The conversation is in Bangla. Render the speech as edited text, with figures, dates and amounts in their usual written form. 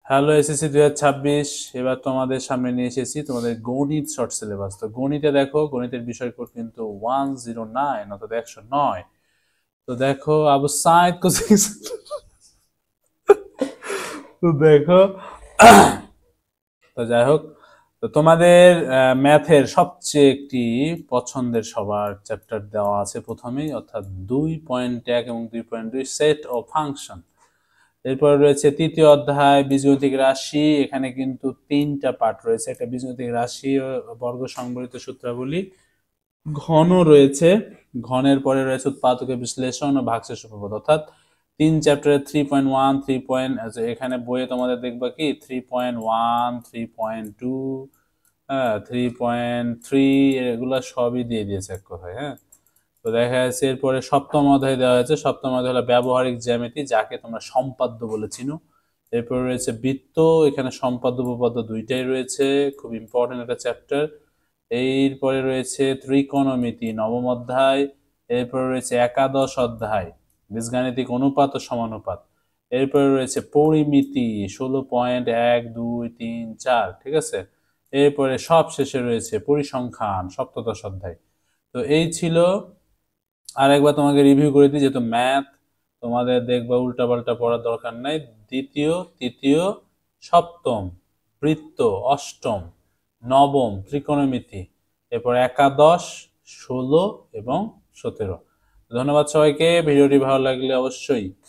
Hello SSC 2026। এবার তোমাদের সামনে নিয়ে এসেছি তোমাদের গণিত শর্ট সিলেবাস। তো গণিতে দেখো, গণিতের বিষয় কোড কিন্তু 109 অর্থাৎ 109। তো দেখো আবু সাইদ কোচিং। তো দেখো, তো যাই হোক, তো তোমাদের ম্যাথের সবচেয়ে একটি পছন্দের সবার চ্যাপ্টার দেওয়া আছে প্রথমেই, অর্থাৎ 2.1 এবং 2.2 সেট ও ফাংশন। এরপর রয়েছে তৃতীয় অধ্যায় বীজগণিতিক রাশি। এখানে কিন্তু তিনটা পার্ট রয়েছে, একটা বীজগণিতিক রাশি ও বর্গ সংবলিত সূত্রাবলী, ঘন রয়েছে, ঘনের পরে রয়েছে উৎপাদকের বিশ্লেষণ ও ভাগশেষ উপপাদ্য। অর্থাৎ তিন চ্যাপ্টারে 3.1 এখানে বইয়ে তোমাদের দেখবা কি 3.1 3.2 3.3 এগুলা সবই দিয়ে দিয়েছে এক কথায়। হ্যাঁ, তো দেখা যাচ্ছে এরপরে সপ্তম অধ্যায় দেওয়া হয়েছে। সপ্তম অধ্যায় হলো ব্যবহারিক জ্যামিতি, যাকে তোমরা সম্পাদ্য বলে চিনো। এরপরে রয়েছে বৃত্ত, এখানে সম্পাদ্য উপপাদ্য দুইটাই রয়েছে, খুব ইম্পর্টেন্ট একটা চ্যাপ্টার। এরপরে রয়েছে ত্রিকোণমিতি, নবম অধ্যায়। এরপরে রয়েছে একাদশ অধ্যায় বীজগাণিতিক অনুপাত ও সমানুপাত। এরপরে রয়েছে পরিমিতি 16.1 2 3 4, ঠিক আছে। এরপরে সব শেষে রয়েছে পরিসংখ্যান, সপ্তদশ অধ্যায়। তো এই ছিল। আর একবার তোমাকে রিভিউ করে দিই, যেহেতু ম্যাথ তোমাদের দেখবা উল্টাপাল্টা পড়ার দরকার নাই। দ্বিতীয়, তৃতীয়, সপ্তম বৃত্ত, অষ্টম, নবম ত্রিকোণমিতি, এরপর একাদশ, 16 এবং 17। ধন্যবাদ সবাইকে। ভিডিওটি ভালো লাগলে অবশ্যই